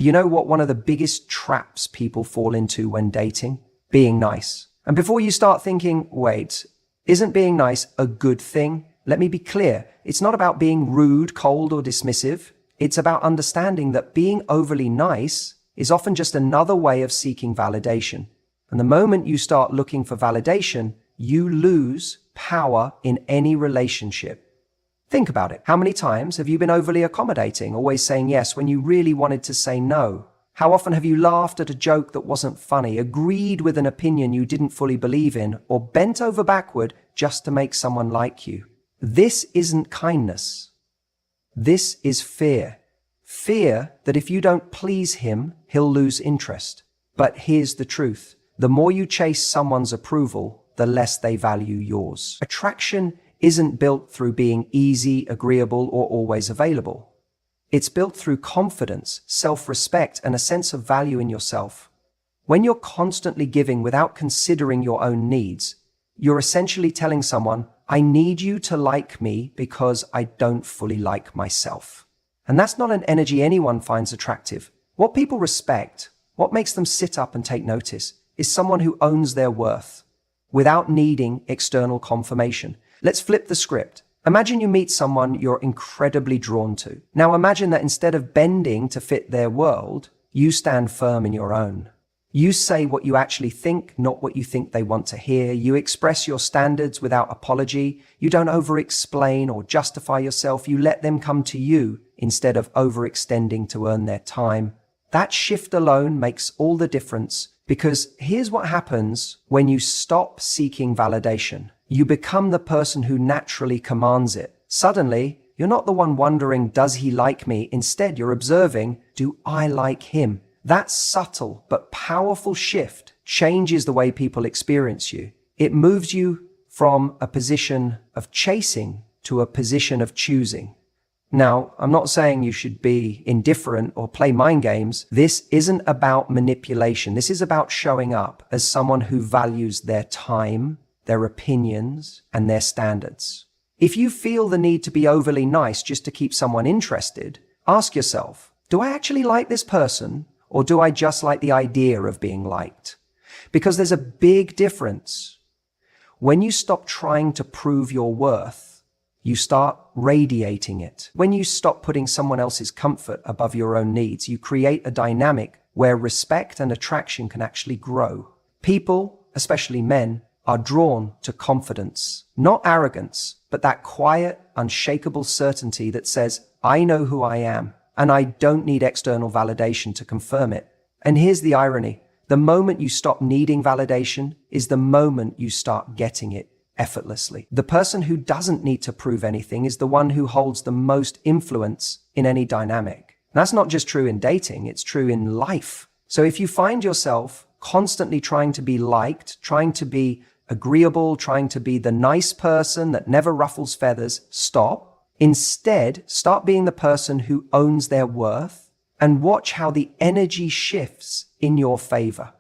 You know what one of the biggest traps people fall into when dating? Being nice. And before you start thinking, wait, isn't being nice a good thing? Let me be clear. It's not about being rude, cold, or dismissive. It's about understanding that being overly nice is often just another way of seeking validation. And the moment you start looking for validation, you lose power in any relationship. Think about it. How many times have you been overly accommodating, always saying yes when you really wanted to say no? How often have you laughed at a joke that wasn't funny, agreed with an opinion you didn't fully believe in, or bent over backward just to make someone like you? This isn't kindness. This is fear. Fear that if you don't please him, he'll lose interest. But here's the truth. The more you chase someone's approval, the less they value yours. Attraction isn't built through being easy, agreeable, or always available. It's built through confidence, self-respect, and a sense of value in yourself. When you're constantly giving without considering your own needs, you're essentially telling someone, I need you to like me because I don't fully like myself. And that's not an energy anyone finds attractive. What people respect, what makes them sit up and take notice, is someone who owns their worth without needing external confirmation. Let's flip the script. Imagine you meet someone you're incredibly drawn to. Now imagine that instead of bending to fit their world, you stand firm in your own. You say what you actually think, not what you think they want to hear. You express your standards without apology. You don't over-explain or justify yourself. You let them come to you instead of overextending to earn their time. That shift alone makes all the difference, because here's what happens when you stop seeking validation. You become the person who naturally commands it. Suddenly, you're not the one wondering, does he like me? Instead, you're observing, do I like him? That subtle but powerful shift changes the way people experience you. It moves you from a position of chasing to a position of choosing. Now, I'm not saying you should be indifferent or play mind games. This isn't about manipulation. This is about showing up as someone who values their time, their opinions, and their standards. If you feel the need to be overly nice just to keep someone interested, ask yourself, do I actually like this person, or do I just like the idea of being liked? Because there's a big difference. When you stop trying to prove your worth, you start radiating it. When you stop putting someone else's comfort above your own needs, you create a dynamic where respect and attraction can actually grow. People, especially men, are drawn to confidence, not arrogance, but that quiet, unshakable certainty that says, I know who I am, and I don't need external validation to confirm it. And here's the irony. The moment you stop needing validation is the moment you start getting it effortlessly. The person who doesn't need to prove anything is the one who holds the most influence in any dynamic. And that's not just true in dating, it's true in life. So if you find yourself constantly trying to be liked, trying to be agreeable, trying to be the nice person that never ruffles feathers, stop. Instead, start being the person who owns their worth and watch how the energy shifts in your favor.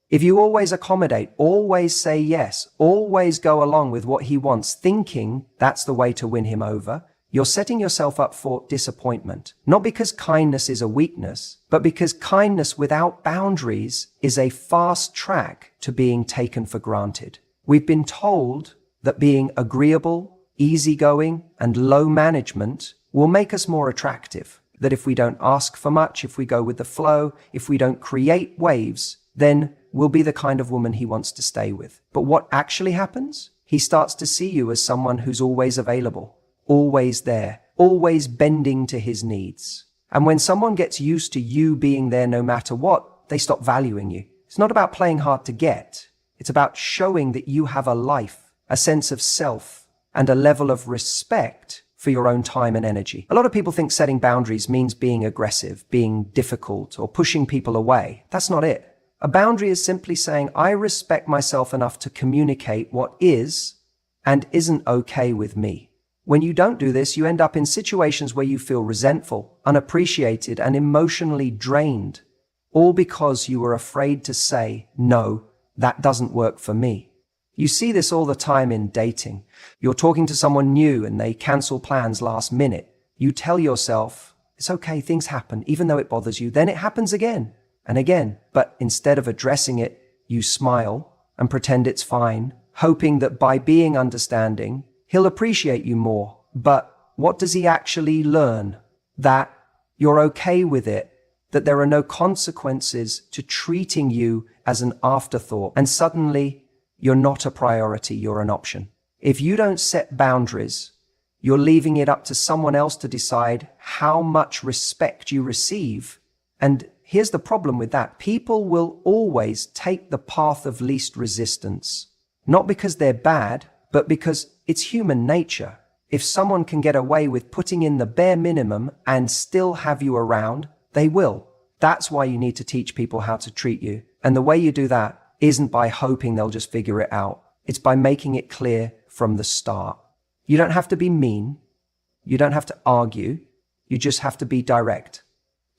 If you always accommodate, always say yes, always go along with what he wants, thinking that's the way to win him over, you're setting yourself up for disappointment. Not because kindness is a weakness, but because kindness without boundaries is a fast track to being taken for granted. We've been told that being agreeable, easygoing, and low management will make us more attractive. That if we don't ask for much, if we go with the flow, if we don't create waves, then we'll be the kind of woman he wants to stay with. But what actually happens? He starts to see you as someone who's always available, always there, always bending to his needs. And when someone gets used to you being there no matter what, they stop valuing you. It's not about playing hard to get. It's about showing that you have a life, a sense of self, and a level of respect for your own time and energy. A lot of people think setting boundaries means being aggressive, being difficult, or pushing people away. That's not it. A boundary is simply saying, I respect myself enough to communicate what is and isn't okay with me. When you don't do this, you end up in situations where you feel resentful, unappreciated, and emotionally drained, all because you were afraid to say, no, that doesn't work for me. You see this all the time in dating. You're talking to someone new and they cancel plans last minute. You tell yourself, It's okay, things happen, even though it bothers you. Then it happens again and again. But instead of addressing it, you smile and pretend it's fine, hoping that by being understanding, he'll appreciate you more. But what does he actually learn? That you're okay with it, that there are no consequences to treating you as an afterthought. And suddenly, you're not a priority, you're an option. If you don't set boundaries, you're leaving it up to someone else to decide how much respect you receive. And here's the problem with that. People will always take the path of least resistance, not because they're bad, but because it's human nature. If someone can get away with putting in the bare minimum and still have you around, they will. That's why you need to teach people how to treat you. And the way you do that isn't by hoping they'll just figure it out. It's by making it clear from the start. You don't have to be mean. You don't have to argue. You just have to be direct.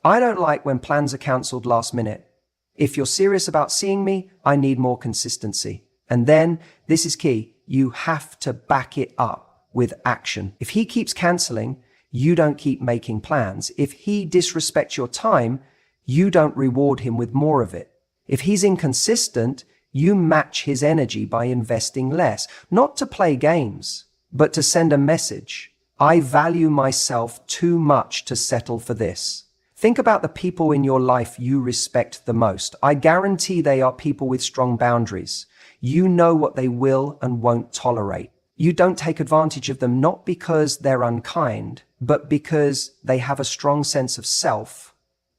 I don't like when plans are cancelled last minute. If you're serious about seeing me, I need more consistency. And then, this is key, you have to back it up with action. If he keeps cancelling, you don't keep making plans. If he disrespects your time, you don't reward him with more of it. If he's inconsistent, you match his energy by investing less, not to play games, but to send a message. I value myself too much to settle for this. Think about the people in your life you respect the most. I guarantee they are people with strong boundaries. You know what they will and won't tolerate. You don't take advantage of them not because they're unkind, but because they have a strong sense of self.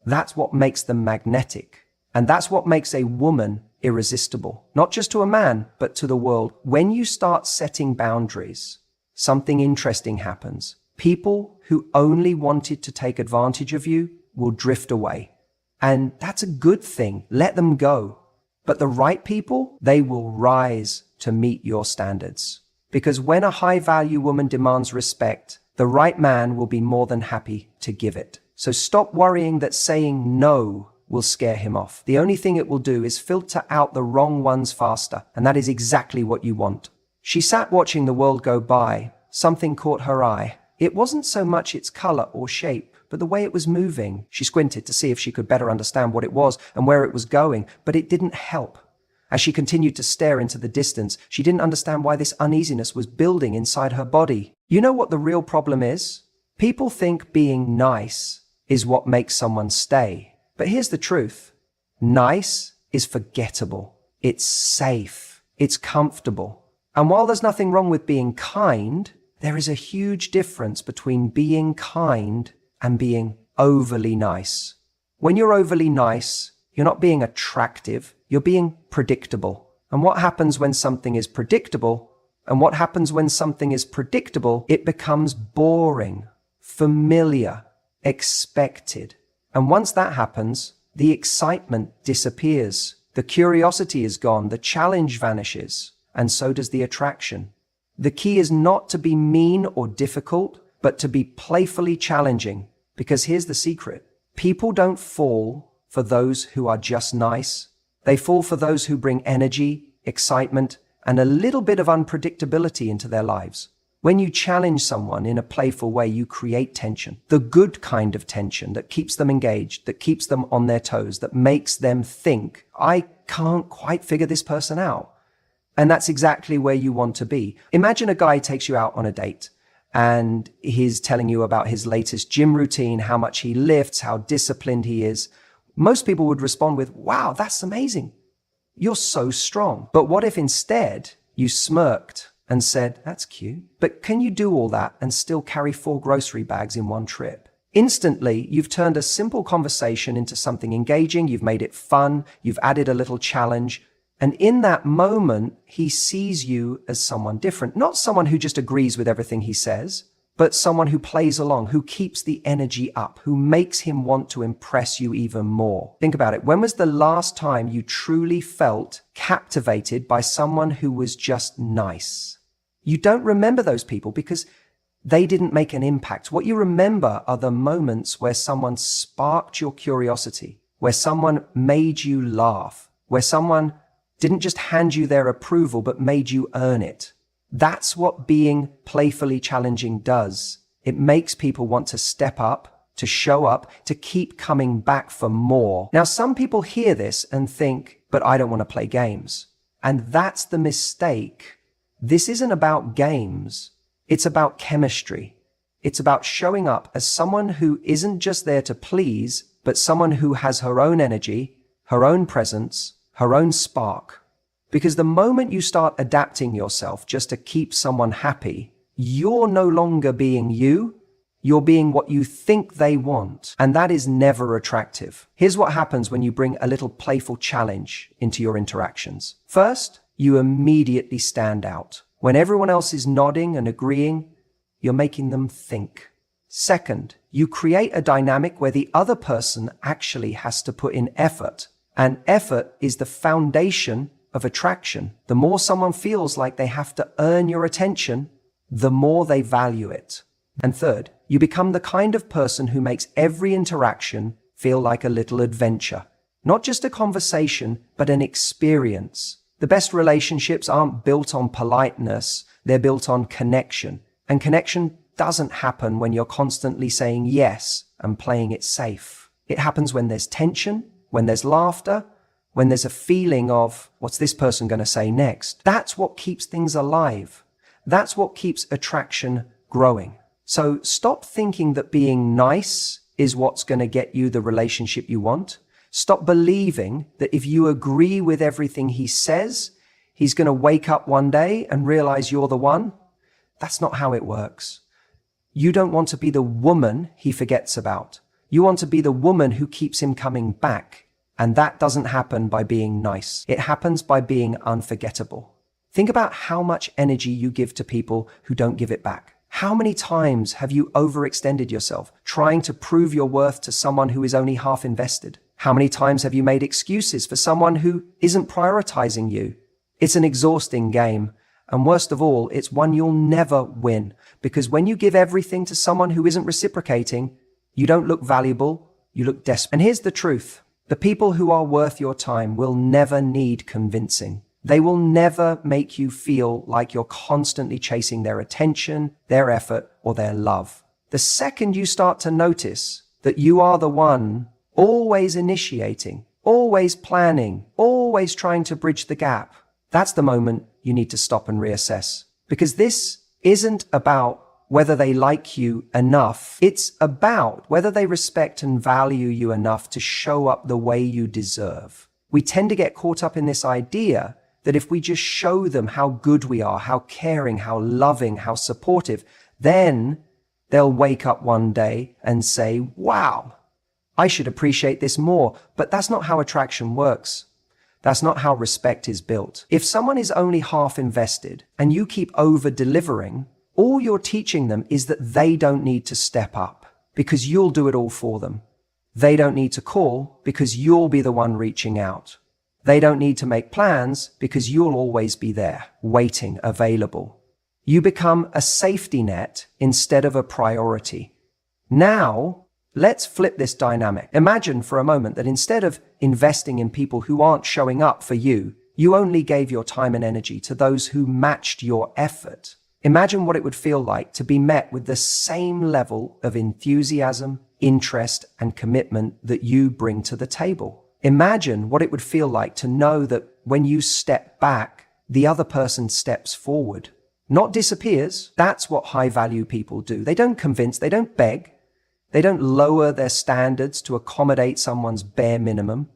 That's what makes them magnetic. And that's what makes a woman irresistible, not just to a man, but to the world. When you start setting boundaries, something interesting happens. People who only wanted to take advantage of you will drift away. And that's a good thing. Let them go. But the right people, they will rise to meet your standards. Because when a high-value woman demands respect, the right man will be more than happy to give it. So stop worrying that saying no will scare him off. The only thing it will do is filter out the wrong ones faster, and that is exactly what you want. She sat watching the world go by. Something caught her eye. It wasn't so much its color or shape, but the way it was moving. She squinted to see if she could better understand what it was and where it was going, but it didn't help. As she continued to stare into the distance, she didn't understand why this uneasiness was building inside her body. You know what the real problem is? People think being nice is what makes someone stay. But here's the truth. Nice is forgettable. It's safe. It's comfortable. And while there's nothing wrong with being kind, there is a huge difference between being kind and being overly nice. When you're overly nice, you're not being attractive, you're being predictable. And what happens when something is predictable? And what happens when something is predictable? It becomes boring, familiar, expected. And once that happens, the excitement disappears. The curiosity is gone, the challenge vanishes, and so does the attraction. The key is not to be mean or difficult, but to be playfully challenging. Because here's the secret. People don't fall for those who are just nice. They fall for those who bring energy, excitement, and a little bit of unpredictability into their lives. When you challenge someone in a playful way, you create tension. The good kind of tension that keeps them engaged, that keeps them on their toes, that makes them think, I can't quite figure this person out. And that's exactly where you want to be. Imagine a guy takes you out on a date and he's telling you about his latest gym routine, how much he lifts, how disciplined he is. Most people would respond with, wow, that's amazing. You're so strong. But what if instead you smirked and said, that's cute, but can you do all that and still carry 4 grocery bags in one trip? Instantly, you've turned a simple conversation into something engaging. You've made it fun. You've added a little challenge. And in that moment, he sees you as someone different, not someone who just agrees with everything he says, but someone who plays along, who keeps the energy up, who makes him want to impress you even more. Think about it. When was the last time you truly felt captivated by someone who was just nice? You don't remember those people because they didn't make an impact. What you remember are the moments where someone sparked your curiosity, where someone made you laugh, where someone didn't just hand you their approval, but made you earn it. That's what being playfully challenging does. It makes people want to step up, to show up, to keep coming back for more. Now, some people hear this and think, but I don't want to play games. And that's the mistake. This isn't about games. It's about chemistry. It's about showing up as someone who isn't just there to please, but someone who has her own energy, her own presence, her own spark. Because the moment you start adapting yourself just to keep someone happy, you're no longer being you. You're being what you think they want, and that is never attractive. Here's what happens when you bring a little playful challenge into your interactions. First, you immediately stand out. When everyone else is nodding and agreeing, you're making them think. Second, you create a dynamic where the other person actually has to put in effort, and effort is the foundation of attraction. The more someone feels like they have to earn your attention, the more they value it. And third, you become the kind of person who makes every interaction feel like a little adventure. Not just a conversation, but an experience. The best relationships aren't built on politeness, they're built on connection. And connection doesn't happen when you're constantly saying yes and playing it safe. It happens when there's tension, when there's laughter, when there's a feeling of, what's this person going to say next? That's what keeps things alive. That's what keeps attraction growing. So stop thinking that being nice is what's going to get you the relationship you want. Stop believing that if you agree with everything he says, he's going to wake up one day and realize you're the one. That's not how it works. You don't want to be the woman he forgets about. You want to be the woman who keeps him coming back. And that doesn't happen by being nice. It happens by being unforgettable. Think about how much energy you give to people who don't give it back. How many times have you overextended yourself, trying to prove your worth to someone who is only half invested? How many times have you made excuses for someone who isn't prioritizing you? It's an exhausting game. And worst of all, it's one you'll never win. Because when you give everything to someone who isn't reciprocating, you don't look valuable, you look desperate. And here's the truth. The people who are worth your time will never need convincing. They will never make you feel like you're constantly chasing their attention, their effort, or their love. The second you start to notice that you are the one always initiating, always planning, always trying to bridge the gap, that's the moment you need to stop and reassess. Because this isn't about whether they like you enough. It's about whether they respect and value you enough to show up the way you deserve. We tend to get caught up in this idea that if we just show them how good we are, how caring, how loving, how supportive, then they'll wake up one day and say, wow, I should appreciate this more. But that's not how attraction works. That's not how respect is built. If someone is only half invested and you keep over-delivering, all you're teaching them is that they don't need to step up because you'll do it all for them. They don't need to call because you'll be the one reaching out. They don't need to make plans because you'll always be there, waiting, available. You become a safety net instead of a priority. Now, let's flip this dynamic. Imagine for a moment that instead of investing in people who aren't showing up for you, you only gave your time and energy to those who matched your effort. Imagine what it would feel like to be met with the same level of enthusiasm, interest, and commitment that you bring to the table. Imagine what it would feel like to know that when you step back, the other person steps forward, not disappears. That's what high-value people do. They don't convince, they don't beg, they don't lower their standards to accommodate someone's bare minimum.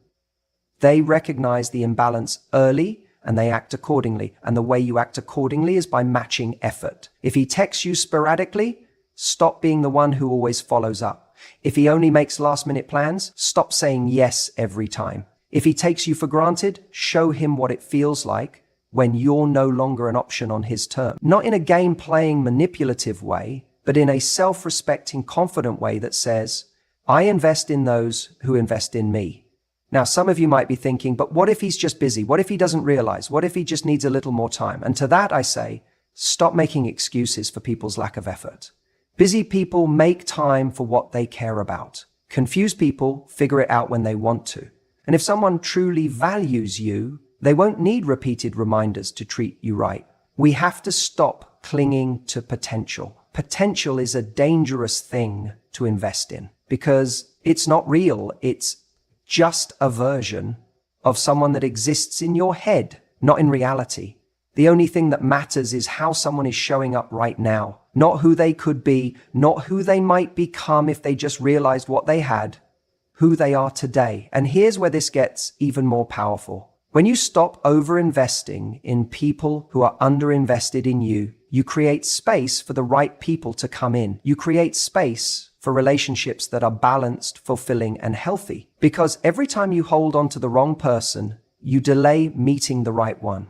They recognize the imbalance early and they act accordingly. And the way you act accordingly is by matching effort. If he texts you sporadically, stop being the one who always follows up. If he only makes last-minute plans, stop saying yes every time. If he takes you for granted, show him what it feels like when you're no longer an option on his terms. Not in a game-playing, manipulative way, but in a self-respecting, confident way that says, I invest in those who invest in me. Now, some of you might be thinking, but what if he's just busy? What if he doesn't realize? What if he just needs a little more time? And to that I say, stop making excuses for people's lack of effort. Busy people make time for what they care about. Confused people figure it out when they want to. And if someone truly values you, they won't need repeated reminders to treat you right. We have to stop clinging to potential. Potential is a dangerous thing to invest in. because it's not real. It's just a version of someone that exists in your head, not in reality. The only thing that matters is how someone is showing up right now, not who they could be, not who they might become if they just realized what they had, who they are today. And here's where this gets even more powerful. When you stop over-investing in people who are under-invested in you, you create space for the right people to come in. You create space for relationships that are balanced, fulfilling, and healthy. Because every time you hold on to the wrong person, you delay meeting the right one.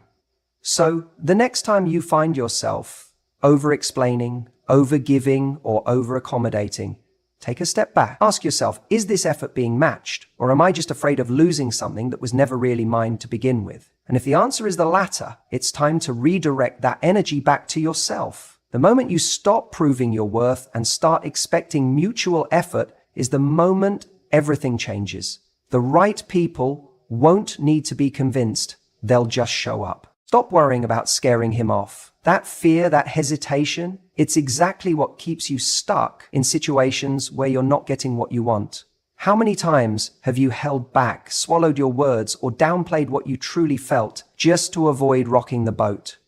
So the next time you find yourself over-explaining, over-giving, or over-accommodating, take a step back. Ask yourself, is this effort being matched? Or am I just afraid of losing something that was never really mine to begin with? And if the answer is the latter, it's time to redirect that energy back to yourself. The moment you stop proving your worth and start expecting mutual effort is the moment everything changes. The right people won't need to be convinced. They'll just show up. Stop worrying about scaring him off. That fear, that hesitation, it's exactly what keeps you stuck in situations where you're not getting what you want. How many times have you held back, swallowed your words, or downplayed what you truly felt just to avoid rocking the boat?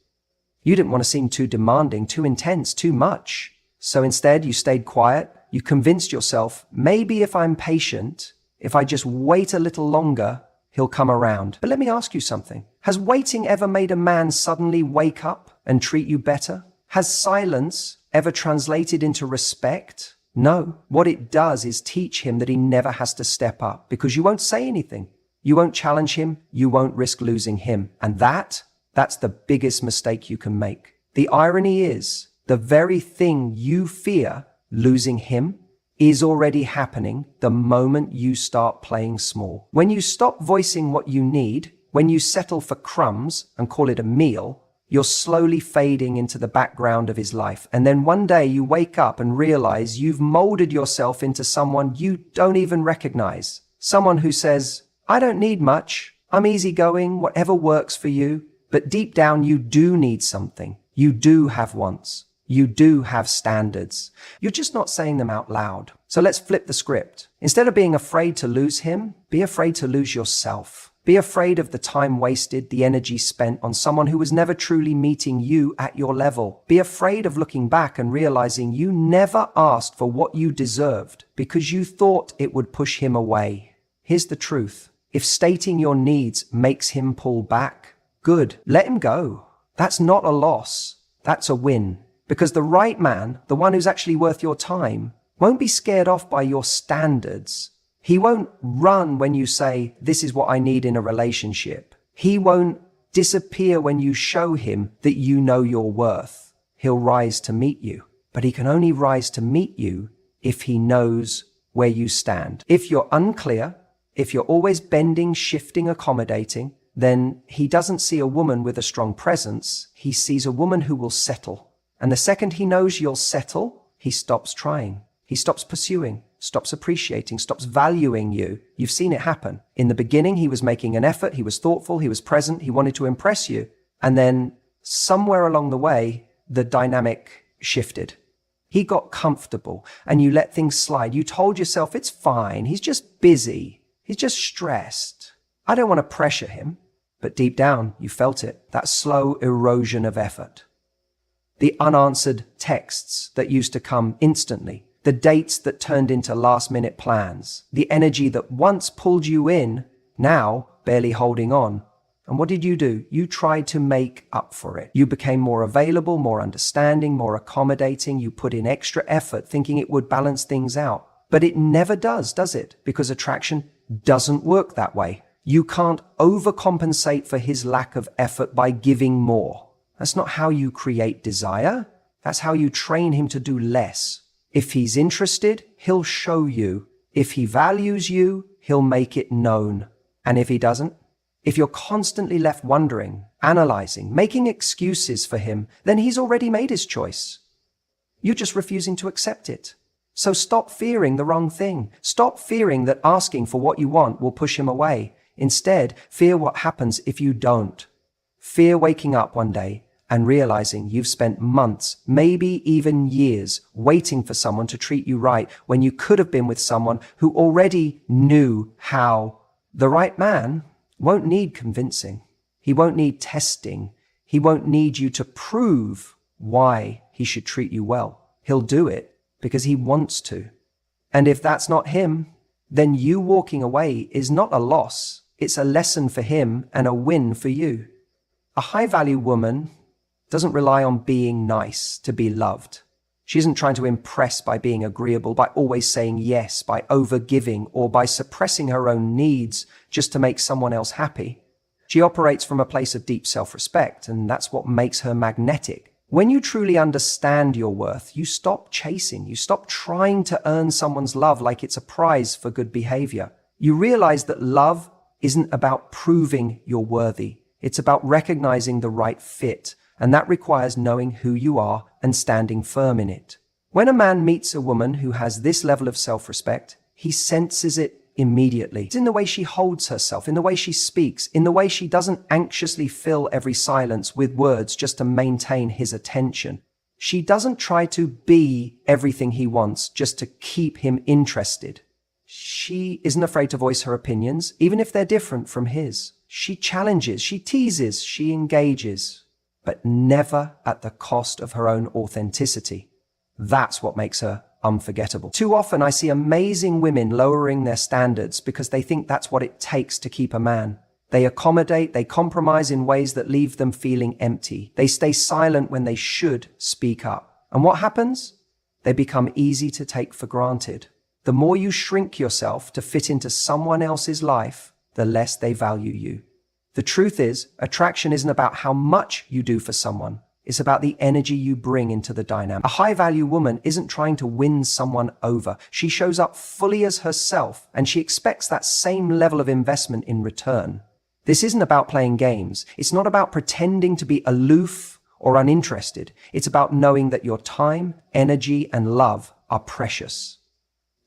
You didn't want to seem too demanding, too intense, too much. So instead, you stayed quiet. You convinced yourself, maybe if I'm patient, if I just wait a little longer, he'll come around. But let me ask you something. Has waiting ever made a man suddenly wake up and treat you better? Has silence ever translated into respect? No. What it does is teach him that he never has to step up because you won't say anything. You won't challenge him. You won't risk losing him. And that's the biggest mistake you can make. The irony is the very thing you fear, losing him, is already happening the moment you start playing small. When you stop voicing what you need, when you settle for crumbs and call it a meal, you're slowly fading into the background of his life. And then one day you wake up and realize you've molded yourself into someone you don't even recognize. Someone who says, I don't need much. I'm easygoing, whatever works for you. But deep down, you do need something. You do have wants. You do have standards. You're just not saying them out loud. So let's flip the script. Instead of being afraid to lose him, be afraid to lose yourself. Be afraid of the time wasted, the energy spent on someone who was never truly meeting you at your level. Be afraid of looking back and realizing you never asked for what you deserved because you thought it would push him away. Here's the truth. If stating your needs makes him pull back, good. Let him go. That's not a loss. That's a win. Because the right man, the one who's actually worth your time, won't be scared off by your standards. He won't run when you say, this is what I need in a relationship. He won't disappear when you show him that you know your worth. He'll rise to meet you. But he can only rise to meet you if he knows where you stand. If you're unclear, if you're always bending, shifting, accommodating, then he doesn't see a woman with a strong presence. He sees a woman who will settle. And the second he knows you'll settle, he stops trying. He stops pursuing, stops appreciating, stops valuing you. You've seen it happen. In the beginning, he was making an effort. He was thoughtful. He was present. He wanted to impress you. And then somewhere along the way, the dynamic shifted. He got comfortable and you let things slide. You told yourself, it's fine. He's just busy. He's just stressed. I don't want to pressure him. But deep down, you felt it, that slow erosion of effort. The unanswered texts that used to come instantly, the dates that turned into last-minute plans, the energy that once pulled you in, now barely holding on. And what did you do? You tried to make up for it. You became more available, more understanding, more accommodating. You put in extra effort, thinking it would balance things out. But it never does it? Because attraction doesn't work that way. You can't overcompensate for his lack of effort by giving more. That's not how you create desire. That's how you train him to do less. If he's interested, he'll show you. If he values you, he'll make it known. And if he doesn't, if you're constantly left wondering, analyzing, making excuses for him, then he's already made his choice. You're just refusing to accept it. So stop fearing the wrong thing. Stop fearing that asking for what you want will push him away. Instead, fear what happens if you don't. Fear waking up one day and realizing you've spent months, maybe even years, waiting for someone to treat you right when you could have been with someone who already knew how. The right man won't need convincing. He won't need testing. He won't need you to prove why he should treat you well. He'll do it because he wants to. And if that's not him, then you walking away is not a loss. It's a lesson for him and a win for you. A high-value woman doesn't rely on being nice to be loved. She isn't trying to impress by being agreeable, by always saying yes, by over-giving, or by suppressing her own needs just to make someone else happy. She operates from a place of deep self-respect, and that's what makes her magnetic. When you truly understand your worth, you stop chasing. You stop trying to earn someone's love like it's a prize for good behavior. You realize that love isn't about proving you're worthy. It's about recognizing the right fit, and that requires knowing who you are and standing firm in it. When a man meets a woman who has this level of self-respect, he senses it immediately. It's in the way she holds herself, in the way she speaks, in the way she doesn't anxiously fill every silence with words just to maintain his attention. She doesn't try to be everything he wants just to keep him interested. She isn't afraid to voice her opinions, even if they're different from his. She challenges, she teases, she engages, but never at the cost of her own authenticity. That's what makes her unforgettable. Too often I see amazing women lowering their standards because they think that's what it takes to keep a man. They accommodate, they compromise in ways that leave them feeling empty. They stay silent when they should speak up. And what happens? They become easy to take for granted. The more you shrink yourself to fit into someone else's life, the less they value you. The truth is, attraction isn't about how much you do for someone. It's about the energy you bring into the dynamic. A high-value woman isn't trying to win someone over. She shows up fully as herself, and she expects that same level of investment in return. This isn't about playing games. It's not about pretending to be aloof or uninterested. It's about knowing that your time, energy, and love are precious.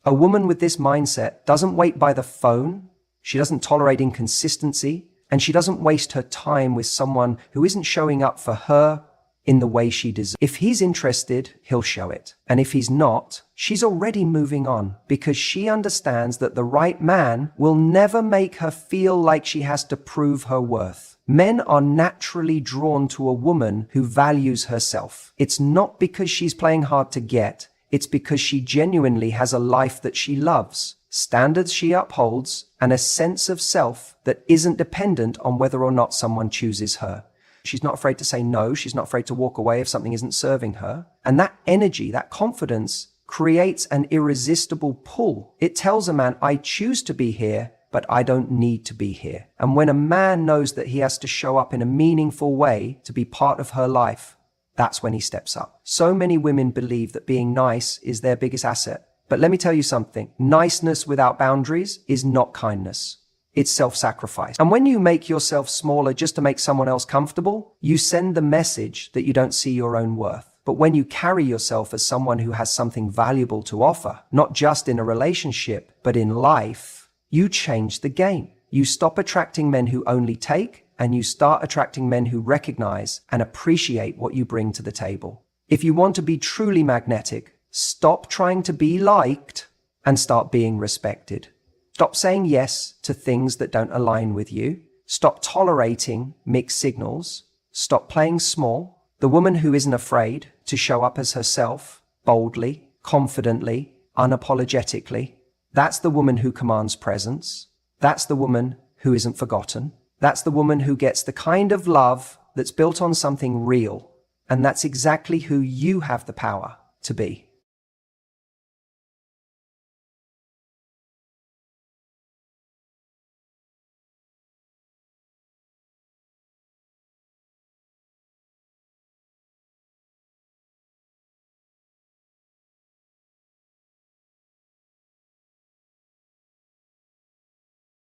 A woman with this mindset doesn't wait by the phone. She doesn't tolerate inconsistency, and she doesn't waste her time with someone who isn't showing up for her in the way she deserves. If he's interested, he'll show it. And if he's not, she's already moving on because she understands that the right man will never make her feel like she has to prove her worth. Men are naturally drawn to a woman who values herself. It's not because she's playing hard to get. It's because she genuinely has a life that she loves, standards she upholds, and a sense of self that isn't dependent on whether or not someone chooses her. She's not afraid to say no. She's not afraid to walk away if something isn't serving her. And that energy, that confidence, creates an irresistible pull. It tells a man, I choose to be here, but I don't need to be here. And when a man knows that he has to show up in a meaningful way to be part of her life, that's when he steps up. So many women believe that being nice is their biggest asset. But let me tell you something. Niceness without boundaries is not kindness. It's self-sacrifice. And when you make yourself smaller just to make someone else comfortable, you send the message that you don't see your own worth. But when you carry yourself as someone who has something valuable to offer, not just in a relationship, but in life, you change the game. You stop attracting men who only take, and you start attracting men who recognize and appreciate what you bring to the table. If you want to be truly magnetic, stop trying to be liked and start being respected. Stop saying yes to things that don't align with you. Stop tolerating mixed signals. Stop playing small. The woman who isn't afraid to show up as herself, boldly, confidently, unapologetically, that's the woman who commands presence. That's the woman who isn't forgotten. That's the woman who gets the kind of love that's built on something real. And that's exactly who you have the power to be.